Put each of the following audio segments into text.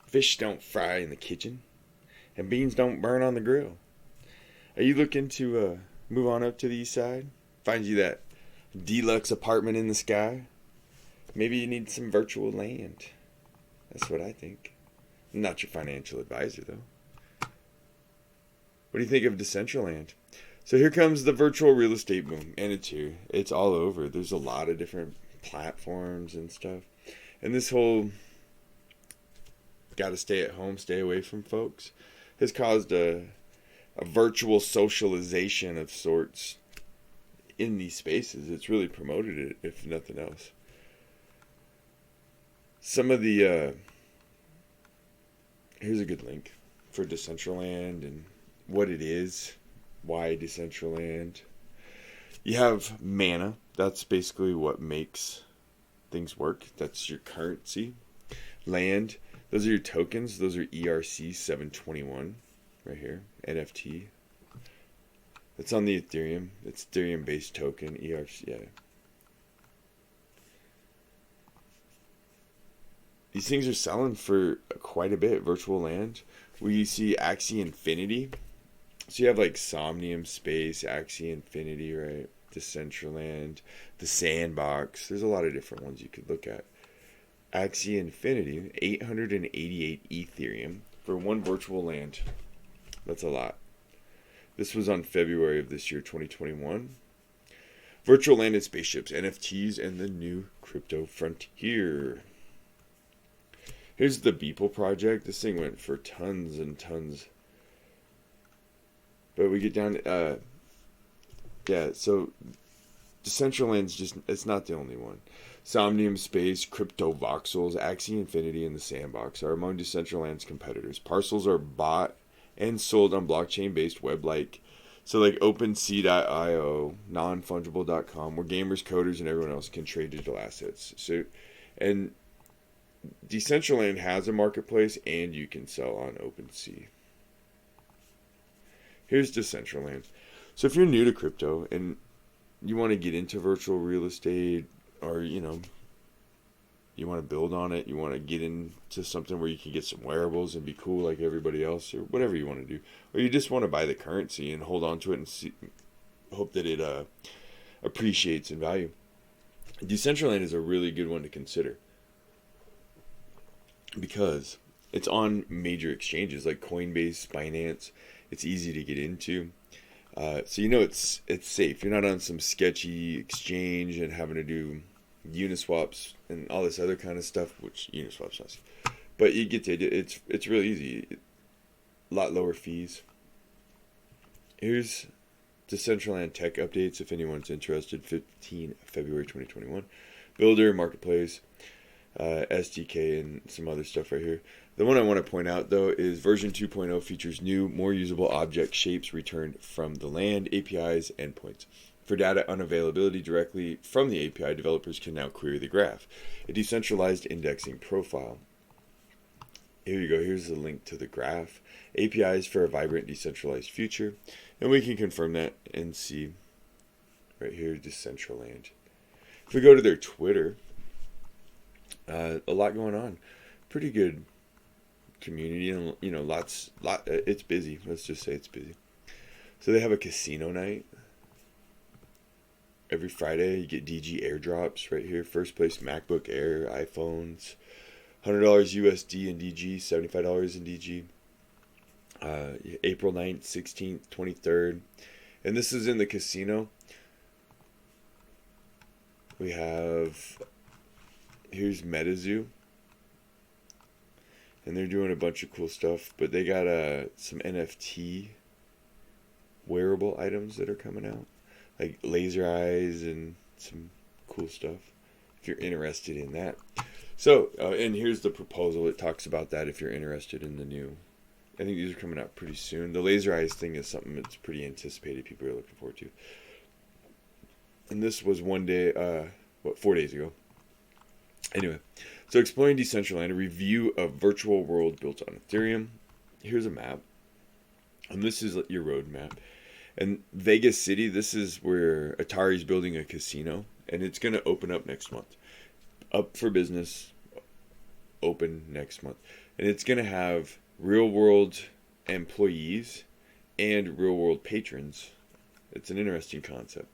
Fish don't fry in the kitchen, and beans don't burn on the grill. Are you looking to move on up to the east side? Find you that deluxe apartment in the sky? Maybe you need some virtual land. That's what I think. I'm not your financial advisor, though. What do you think of Decentraland? So here comes the virtual real estate boom, and it's here. It's all over. There's a lot of different platforms and stuff. And this whole got to stay at home, stay away from folks has caused a virtual socialization of sorts in these spaces. It's really promoted it, if nothing else. Some of the here's a good link for Decentraland and what it is, why Decentraland. You have mana. That's basically what makes things work. That's your currency. Land. Those are your tokens. Those are ERC 721 right here. NFT. It's on the Ethereum. It's Ethereum based token. ERC. Yeah. These things are selling for quite a bit. Virtual land. We see Axie Infinity. So you have like Somnium Space, Axie Infinity, right? Decentraland, the Sandbox. There's a lot of different ones you could look at. Axie Infinity, 888 Ethereum for one virtual land. That's a lot. This was on February of this year, 2021. Virtual land and spaceships, NFTs, and the new crypto frontier. Here's the Beeple project. This thing went for tons and tons. But we get down to, so Decentraland's just, it's not the only one. Somnium Space, Crypto Voxels, Axie Infinity, and the Sandbox are among Decentraland's competitors. Parcels are bought and sold on blockchain-based web like OpenSea.io, nonfungible.com, where gamers, coders, and everyone else can trade digital assets. So, and Decentraland has a marketplace, and you can sell on OpenSea. Here's Decentraland. So if you're new to crypto and you want to get into virtual real estate, or you want to build on it, you want to get into something where you can get some wearables and be cool like everybody else, or whatever you want to do, or you just want to buy the currency and hold on to it and hope that it appreciates in value, Decentraland is a really good one to consider because it's on major exchanges like Coinbase, Binance. It's easy to get into. So it's safe. You're not on some sketchy exchange and having to do Uniswaps and all this other kind of stuff, which Uniswaps not safe. But you get to it's really easy. A lot lower fees. Here's Decentraland tech updates if anyone's interested. 15 February 2021. Builder, marketplace, SDK, and some other stuff right here. The one I want to point out, though, is version 2.0 features new, more usable object shapes returned from the land, APIs, endpoints. For data unavailability directly from the API, developers can now query the graph. A decentralized indexing profile. Here you go. Here's the link to the graph. APIs for a vibrant decentralized future. And we can confirm that and see right here, Decentraland. If we go to their Twitter, a lot going on. Pretty good community, and it's busy. Let's just say it's busy. So they have a casino night every Friday. You get DG airdrops right here. First place MacBook Air, iPhones, $100 USD in DG, $75 in DG. April 9th, 16th, 23rd, and this is in the casino. We have here's MetaZoo. And they're doing a bunch of cool stuff, but they got some NFT wearable items that are coming out, like laser eyes and some cool stuff, if you're interested in that. So, and here's the proposal. It talks about that if you're interested in the new. I think these are coming out pretty soon. The laser eyes thing is something that's pretty anticipated. People are looking forward to. And this was 4 days ago. Anyway, so exploring Decentraland, a review of virtual world built on Ethereum. Here's a map. And this is your roadmap. And Vegas City, this is where Atari's building a casino. And it's going to open up next month. Up for business. Open next month. and it's going to have real world employees and real world patrons. It's an interesting concept.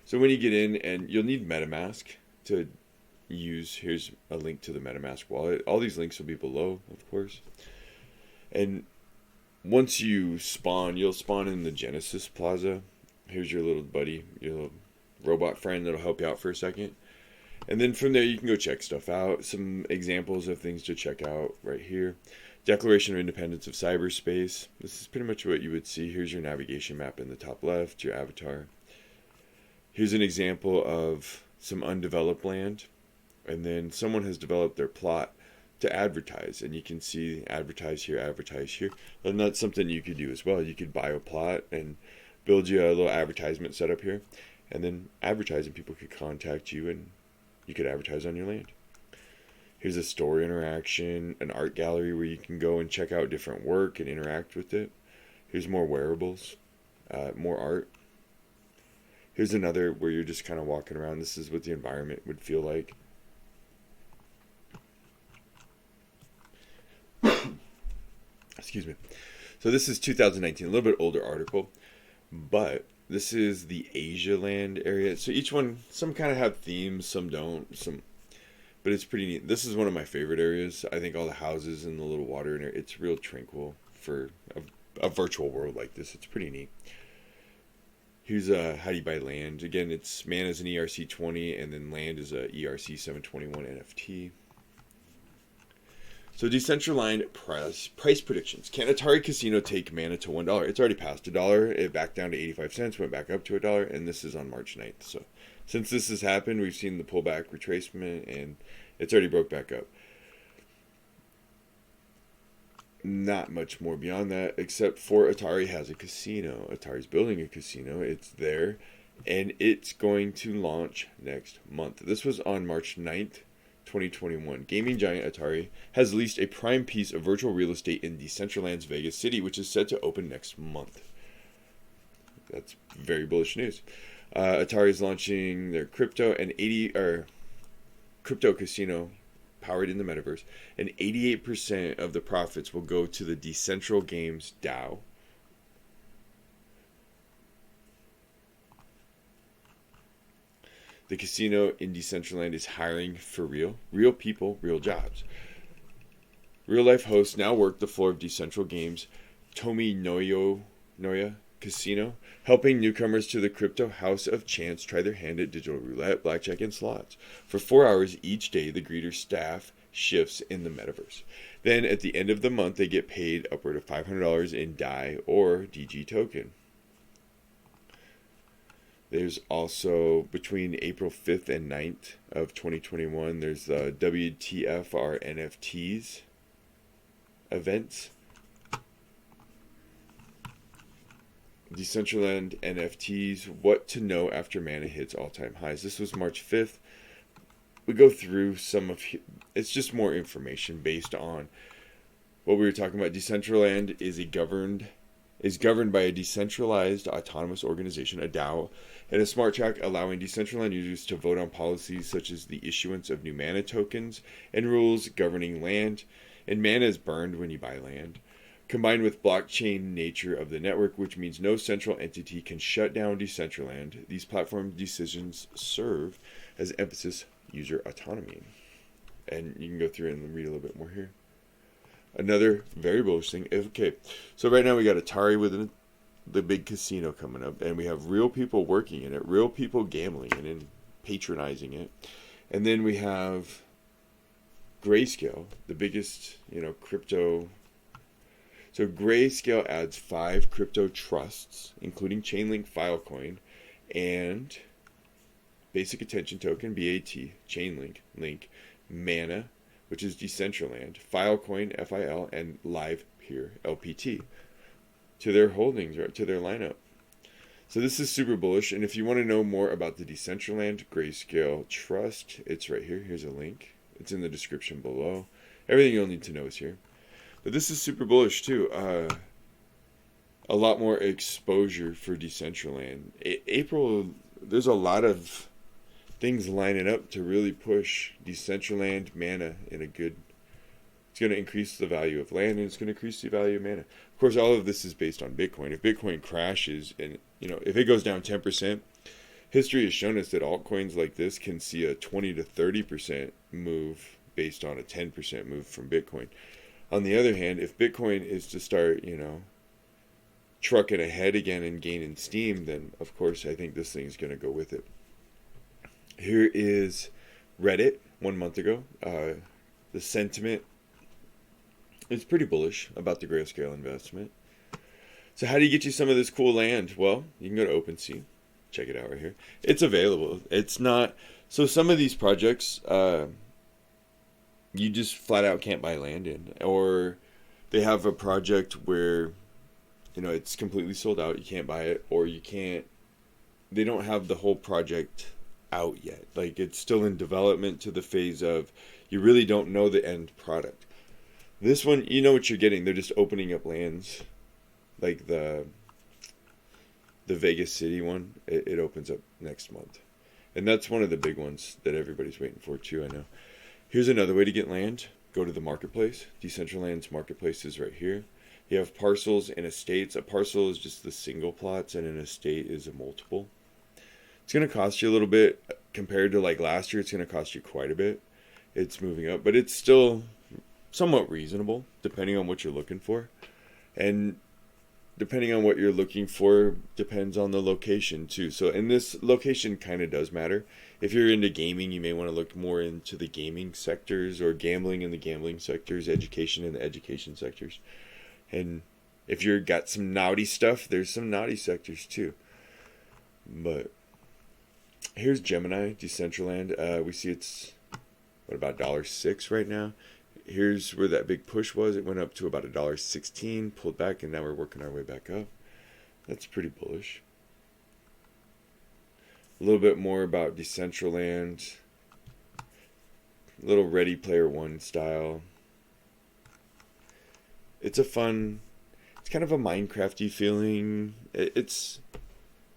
So when you get in, and you'll need MetaMask to use, here's a link to the MetaMask wallet. All these links will be below, of course. And once you spawn, you'll spawn in the Genesis Plaza. Here's your little buddy, your little robot friend that'll help you out for a second. And then from there, you can go check stuff out. Some examples of things to check out right here. Declaration of Independence of Cyberspace. This is pretty much what you would see. Here's your navigation map in the top left, your avatar. Here's an example of some undeveloped land. And then someone has developed their plot to advertise. And you can see advertise here, advertise here. And that's something you could do as well. You could buy a plot and build you a little advertisement setup here. And then advertise, and people could contact you, and you could advertise on your land. Here's a store interaction, an art gallery where you can go and check out different work and interact with it. Here's more wearables, more art. Here's another where you're just kind of walking around. This is what the environment would feel like. Excuse me. So this is 2019, a little bit older article, but this is the Asia land area. So each one, some kind of have themes, some don't, but it's pretty neat. This is one of my favorite areas. I think all the houses and the little water in there, it's real tranquil for a virtual world like this. It's pretty neat. Here's how do you buy land. Again, it's mana is an ERC20, and then land is a ERC721 NFT. So Decentraland price predictions. Can Atari Casino take mana to $1? It's already past $1. It backed down to 85 cents, went back up to $1, and this is on March 9th. So since this has happened, we've seen the pullback retracement, and it's already broke back up. Not much more beyond that, except for Atari has a casino. Atari's building a casino. It's there, and it's going to launch next month. This was on March 9th. 2021. Gaming giant Atari has leased a prime piece of virtual real estate in Decentraland's Vegas City, which is set to open next month. That's very bullish news. Atari is launching their crypto casino powered in the metaverse, and 88% of the profits will go to the Decentral Games DAO. The casino in Decentraland is hiring for real people, real jobs. Real-life hosts now work the floor of Decentral Games' Noya Casino, helping newcomers to the crypto house of chance try their hand at digital roulette, blackjack, and slots. For 4 hours each day, the greeter staff shifts in the metaverse. Then, at the end of the month, they get paid upward of $500 in DYOR DG token. There's also, between April 5th and 9th of 2021, there's the WTFR NFTs events. Decentraland NFTs, what to know after mana hits all-time highs. This was March 5th. We go through some of, it's just more information based on what we were talking about. Decentraland is governed by a decentralized autonomous organization, a DAO, and a smart contract allowing Decentraland users to vote on policies such as the issuance of new mana tokens and rules governing land, and mana is burned when you buy land, combined with blockchain nature of the network, which means no central entity can shut down Decentraland. These platform decisions serve as emphasis user autonomy. And you can go through and read a little bit more here. Another very bullish thing. Okay, so right now we got Atari with the big casino coming up, and we have real people working in it, real people gambling in it and patronizing it. And then we have Grayscale, the biggest, crypto. So Grayscale adds 5 crypto trusts, including Chainlink, Filecoin, and Basic Attention Token, BAT, Chainlink, Link, Mana, which is Decentraland, Filecoin, FIL, and Live Peer, LPT, to their holdings, or to their lineup. So this is super bullish, and if you want to know more about the Decentraland Grayscale Trust, it's right here. Here's a link. It's in the description below. Everything you'll need to know is here. But this is super bullish too. A lot more exposure for Decentraland. April, there's a lot of things lining up to really push Decentraland mana in a good. It's going to increase the value of land, and it's going to increase the value of mana. Of course, all of this is based on Bitcoin. If Bitcoin crashes and, if it goes down 10%, history has shown us that altcoins like this can see a 20 to 30% move based on a 10% move from Bitcoin. On the other hand, if Bitcoin is to start, trucking ahead again and gaining steam, then of course I think this thing's going to go with it. Here is Reddit 1 month ago. The sentiment is pretty bullish about the Grayscale investment. So how do you get you some of this cool land? Well, you can go to OpenSea. Check it out right here. It's available. It's not... So some of these projects, you just flat out can't buy land in. Or they have a project where, it's completely sold out. You can't buy it. Or you can't... They don't have the whole project out yet. Like, it's still in development to the phase of you really don't know the end product. This one, you know what you're getting. They're just opening up lands. Like the Vegas City one, it opens up next month. And that's one of the big ones that everybody's waiting for too, I know. Here's another way to get land. Go to the marketplace. Decentraland's marketplace is right here. You have parcels and estates. A parcel is just the single plots, and an estate is a multiple. It's going to cost you a little bit. Compared to like last year, it's going to cost you quite a bit. It's moving up, but it's still somewhat reasonable depending on what you're looking for. And depending on what you're looking for depends on the location too. So, and this location kind of does matter. If you're into gaming, you may want to look more into the gaming sectors, or gambling in the gambling sectors, education in the education sectors. And if you've got some naughty stuff, there's some naughty sectors too. But here's Gemini, Decentraland. We see it's about $1.06 right now. Here's where that big push was. It went up to about $1.16, pulled back, and now we're working our way back up. That's pretty bullish. A little bit more about Decentraland. A little Ready Player One style. It's a fun, it's kind of a Minecraft-y feeling. It's,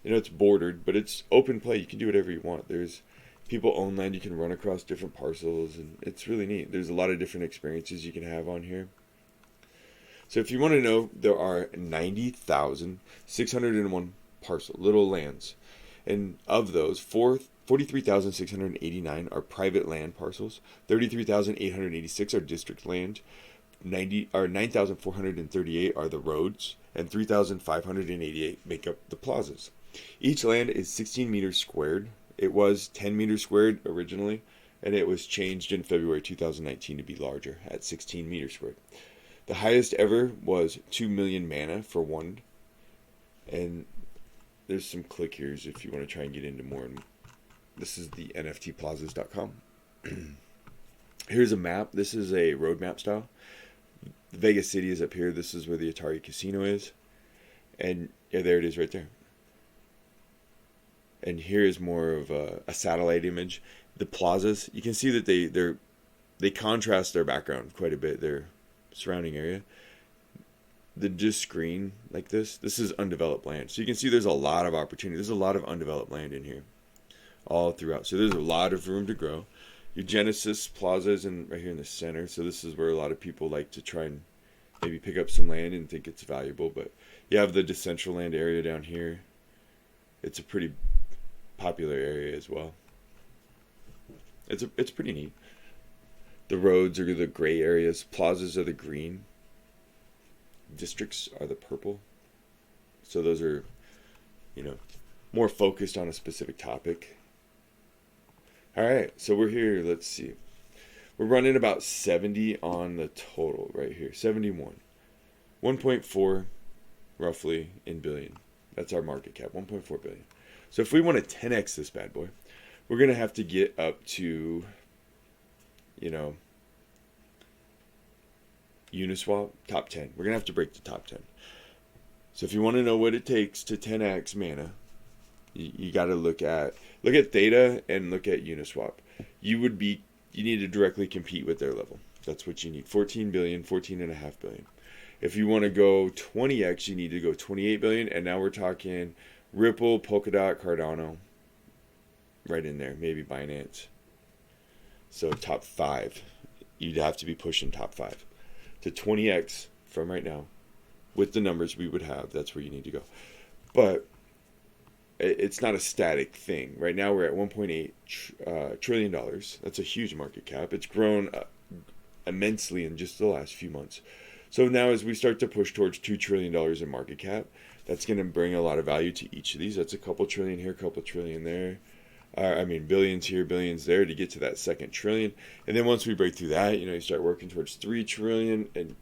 it's bordered, but it's open play. You can do whatever you want. There's people own land. You can run across different parcels, and it's really neat. There's a lot of different experiences you can have on here. So if you want to know, there are 90,601 little lands. And of those, 43,689 are private land parcels. 33,886 are district land. 9,438 are the roads. And 3,588 make up the plazas. Each land is 16 meters squared. It was 10 meters squared originally, and it was changed in February 2019 to be larger at 16 meters squared. The highest ever was 2 million mana for one. And there's some click here's if you want to try and get into more. This is the nftplazas.com. Here's a map. This is a roadmap style. Vegas City is up here. This is where the Atari Casino is. And yeah, there it is right there. And here is more of a satellite image. The plazas, you can see that they contrast their background quite a bit, their surrounding area. The just green like this is undeveloped land. So you can see there's a lot of opportunity. There's a lot of undeveloped land in here all throughout. So there's a lot of room to grow. Your Genesis Plaza is right here in the center. So this is where a lot of people like to try and maybe pick up some land and think it's valuable. But you have the Decentraland area down here. It's a pretty popular area as well. It's pretty neat. The roads are the gray areas. Plazas are the green. Districts are the purple. So those are, more focused on a specific topic. All right, so we're here. Let's see. We're running about 70 on the total right here. 71. 1.4 roughly in billion. That's our market cap, 1.4 billion. So if we want to 10x this bad boy, we're going to have to get up to, Uniswap, top 10. We're going to have to break the top 10. So if you want to know what it takes to 10x mana, you got to look at Theta and look at Uniswap. You need to directly compete with their level. That's what you need. 14 billion, 14.5 billion. If you want to go 20x, you need to go 28 billion. And now we're talking Ripple, Polkadot, Cardano, right in there. Maybe Binance. So top 5. You'd have to be pushing top 5. to 20x from right now with the numbers we would have. That's where you need to go. But it's not a static thing. Right now we're at $1.8 trillion. That's a huge market cap. It's grown immensely in just the last few months. So now as we start to push towards $2 trillion in market cap, that's going to bring a lot of value to each of these. That's a couple trillion here, a couple trillion there. Billions here, billions there to get to that second trillion. And then once we break through that, you start working towards 3 trillion. And,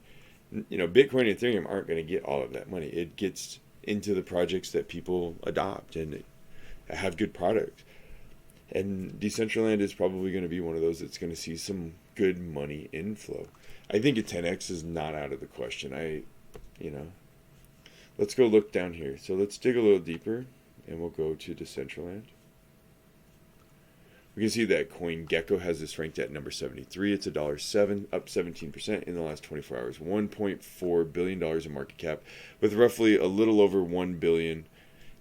Bitcoin and Ethereum aren't going to get all of that money. It gets into the projects that people adopt and have good product. And Decentraland is probably going to be one of those that's going to see some good money inflow. I think a 10x is not out of the question. Let's go look down here. So let's dig a little deeper and we'll go to Decentraland. We can see that CoinGecko has this ranked at number 73. It's $1.07, up 17% in the last 24 hours. $1.4 billion in market cap, with roughly a little over $1 billion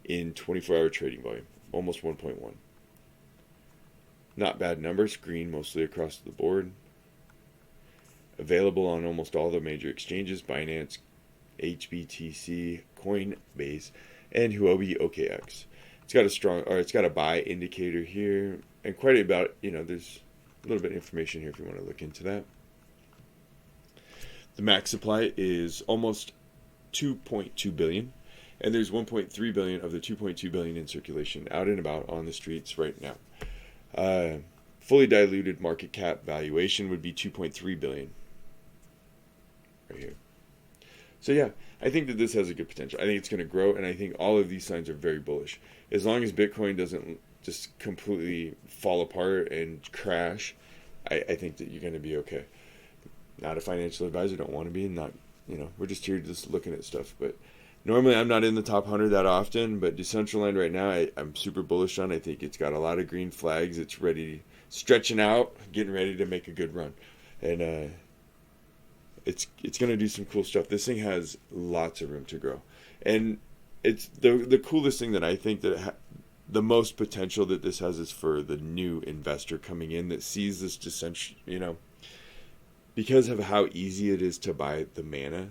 in 24-hour trading volume, almost 1.1. Not bad numbers, green mostly across the board. Available on almost all the major exchanges: Binance, HBTC, Coinbase, and Huobi OKX. It's got a buy indicator here, and quite about, there's a little bit of information here if you want to look into that. The max supply is almost 2.2 billion, and there's 1.3 billion of the 2.2 billion in circulation out and about on the streets right now. Fully diluted market cap valuation would be 2.3 billion right here. So yeah, I think that this has a good potential. I think it's going to grow, and I think all of these signs are very bullish. As long as Bitcoin doesn't just completely fall apart and crash, I think that you're going to be okay. Not a financial advisor, don't want to be, we're just here just looking at stuff. But normally I'm not in the top 100 that often, but Decentraland right now I'm super bullish on. I think it's got a lot of green flags. It's ready, stretching out, getting ready to make a good run. And it's going to do some cool stuff. This thing has lots of room to grow. And it's the coolest thing that I think that the most potential that this has is for the new investor coming in that sees this Decentral, because of how easy it is to buy the mana.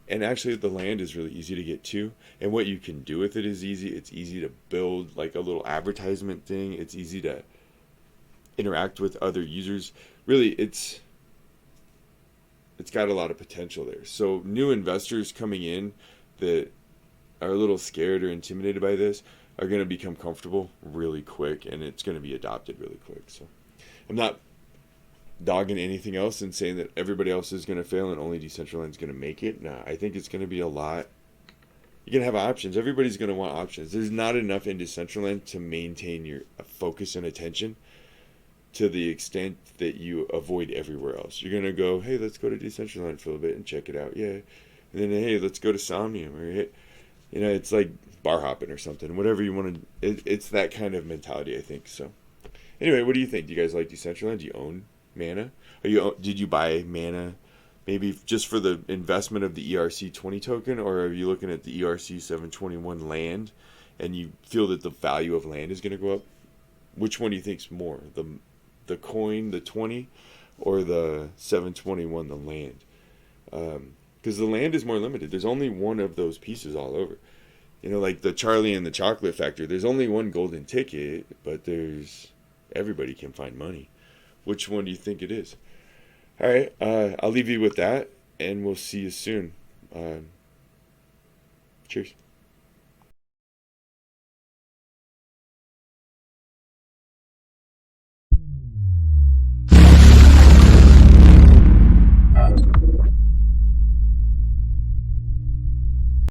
And actually the land is really easy to get to, and what you can do with it is easy. It's easy to build like a little advertisement thing. It's easy to interact with other users. Really, it's got a lot of potential there. So new investors coming in that are a little scared or intimidated by this are going to become comfortable really quick, and it's going to be adopted really quick. So I'm not dogging anything else and saying that everybody else is going to fail and only Decentraland is going to make it. No, I think it's going to be a lot. You're going to have options. Everybody's going to want options. There's not enough in Decentraland to maintain your focus and attention to the extent that you avoid everywhere else. You're going to go, hey, let's go to Decentraland for a little bit and check it out. Yeah. And then, hey, let's go to Somnium. Or, hey, it's like bar hopping or something. Whatever you want to. It's that kind of mentality, I think. So anyway, what do you think? Do you guys like Decentraland? Do you own Mana? Did you buy Mana maybe just for the investment of the ERC20 token, or are you looking at the ERC721 land and you feel that the value of land is going to go up? Which one do you think's more, the coin, the 20, or the 721, the land? Because the land is more limited. There's only one of those pieces all over. Like the Charlie and the Chocolate Factory. There's only one golden ticket, but everybody can find money. Which one do you think it is? All right, I'll leave you with that, and we'll see you soon. Cheers.